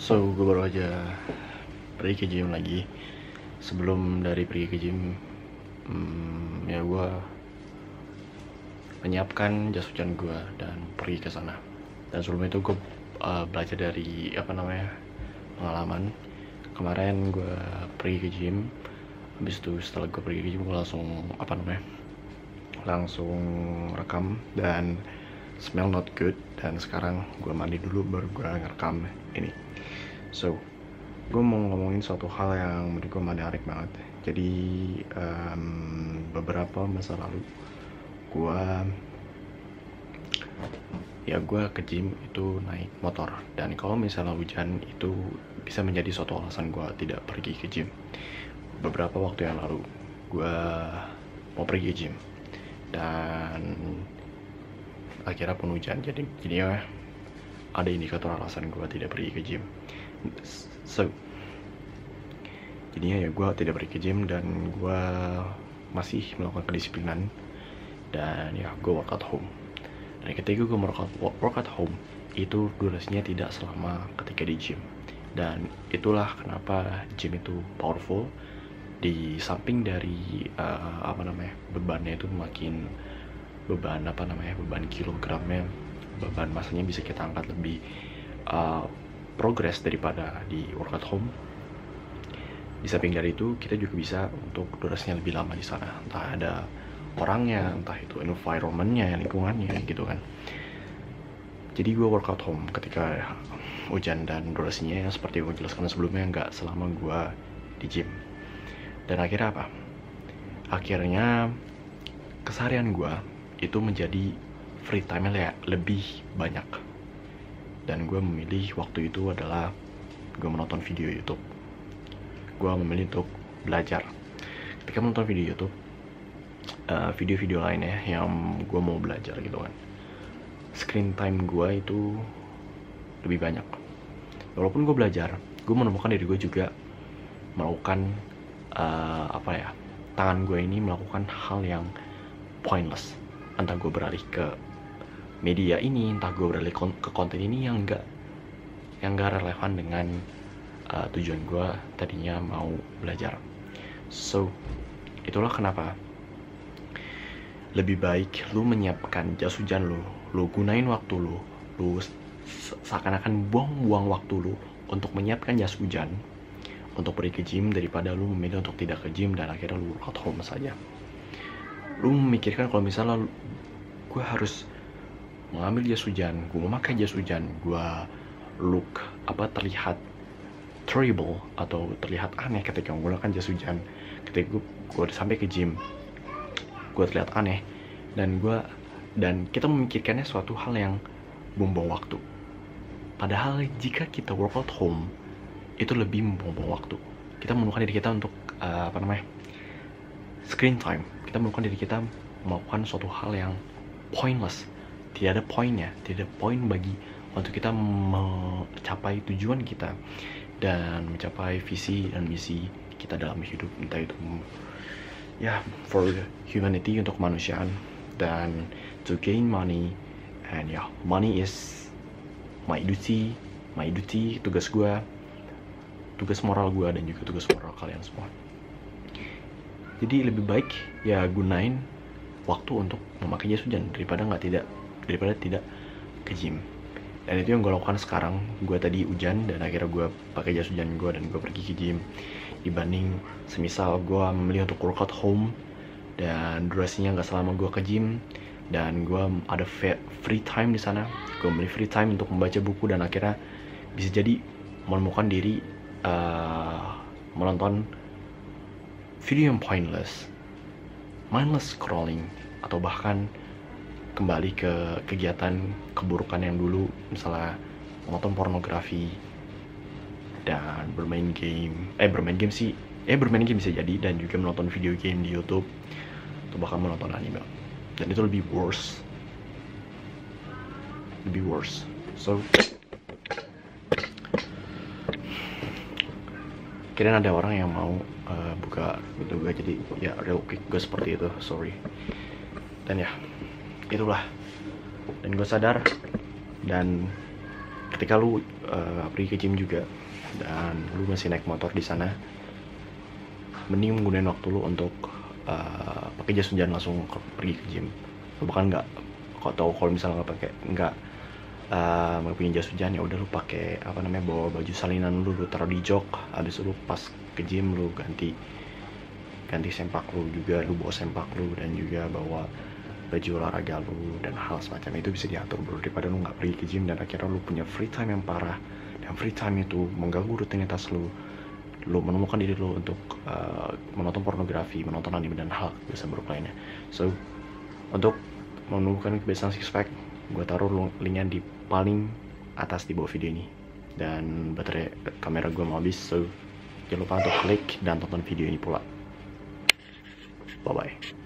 Gue baru aja pergi ke gym lagi. Sebelum dari pergi ke gym, ya gue menyiapkan jas hujan gue dan pergi ke sana. Dan sebelum itu gue belajar dari pengalaman. Kemarin gue pergi ke gym. Habis itu setelah gue pergi ke gym, gue langsung rekam dan smell not good. Dan sekarang gue mandi dulu baru gue ngerekam ini. Gue mau ngomongin suatu hal yang menurut gue menarik banget. Jadi beberapa masa lalu gue ke gym itu naik motor. Dan kalau misalnya hujan itu bisa menjadi suatu alasan gue tidak pergi ke gym. Beberapa waktu yang lalu gue mau pergi ke gym dan akhirnya pun hujan. Jadinya ada indikator alasan gue tidak pergi ke gym. Jadinya ya gue tidak pergi ke gym dan gue masih melakukan kedisiplinan. Dan ya gue work at home. Dan ketika gue work at home itu durasinya tidak selama ketika di gym. Dan itulah kenapa gym itu powerful. Di samping dari bebannya itu makin beban kilogramnya, beban masanya bisa kita angkat lebih progres daripada di work at home. Di samping dari itu kita juga bisa untuk durasinya lebih lama di sana, entah ada orangnya, entah itu environmentnya, lingkungannya gitu kan. Jadi gue work at home ketika hujan dan durasinya seperti yang gue jelaskan sebelumnya nggak selama gue di gym. Dan akhirnya apa? Akhirnya keseharian gue itu menjadi free time-nya lebih banyak. Dan gue memilih waktu itu adalah gue menonton video YouTube. Gue memilih untuk belajar. Ketika menonton video YouTube, video-video lainnya yang gue mau belajar gitu kan, screen time gue itu lebih banyak. Walaupun gue belajar, gue menemukan diri gue juga melakukan tangan gue ini melakukan hal yang pointless. Entah gue beralih ke media ini, entah gue beralih ke konten ini yang gak relevan dengan tujuan gue tadinya mau belajar. Itulah kenapa lebih baik lu menyiapkan jas hujan lu gunain waktu lu seakan-akan buang-buang waktu lu untuk menyiapkan jas hujan untuk pergi ke gym daripada lu memilih untuk tidak ke gym dan akhirnya lu work at home saja. Lu memikirkan kalau misalnya gue harus mengambil jas hujan, gue memakai jas hujan, gue terlihat terrible atau terlihat aneh ketika menggunakan jas hujan. Ketika gue sampai ke gym, gue terlihat aneh dan kita memikirkannya suatu hal yang buang-buang waktu. Padahal jika kita work at home itu lebih membuang waktu. Kita menemukan diri kita untuk screen time. Kita menemukan diri kita melakukan suatu hal yang pointless. Tidak ada poinnya, tidak ada poin bagi untuk kita mencapai tujuan kita dan mencapai visi dan misi kita dalam hidup, entah itu for humanity, untuk kemanusiaan, dan to gain money. And money is my duty, tugas gue, tugas moral gue, dan juga tugas moral kalian semua. Jadi lebih baik gunain waktu untuk memakai jas hujan daripada tidak ke gym. Dan itu yang gue lakukan sekarang. Gue tadi hujan dan akhirnya gue pakai jas hujan gue dan gue pergi ke gym, dibanding semisal gue memilih untuk work at home dan durasinya nggak selama gue ke gym dan gue ada free time di sana. Gue memilih free time untuk membaca buku dan akhirnya bisa jadi menemukan diri menonton video yang pointless, mindless scrolling, atau bahkan kembali ke kegiatan keburukan yang dulu, misalnya menonton pornografi dan bermain game bisa jadi, dan juga menonton video game di YouTube atau bahkan menonton anime. Dan itu lebih worse. Kira ada orang yang mau buka gitu gue, jadi real quick gue seperti itu, sorry. Dan itulah, dan gue sadar, dan ketika lu pergi ke gym juga dan lu masih naik motor di sana, mending menggunakan waktu lu untuk pakai jas hujan langsung pergi ke gym. Lu bahkan nggak, kalau misalnya nggak punya jas hujan, ya udah lu pakai bawa baju salinan lu taruh di jok, habis itu lu pas ke gym lu ganti sempak lu juga, lu bawa sempak lu dan juga bawa baju olahraga lu, dan hal semacam itu bisa diatur bro, daripada lu nggak pergi ke gym dan akhirnya lu punya free time yang parah, dan free time itu mengganggu rutinitas lu menemukan diri lu untuk menonton pornografi, menonton anime dan hal kebiasaan buruk lainnya. So untuk menemukan kebiasaan six pack, gue taruh linknya di paling atas di bawah video ini, dan baterai kamera gue mau habis, so jangan lupa untuk klik dan tonton video ini pula. Bye bye.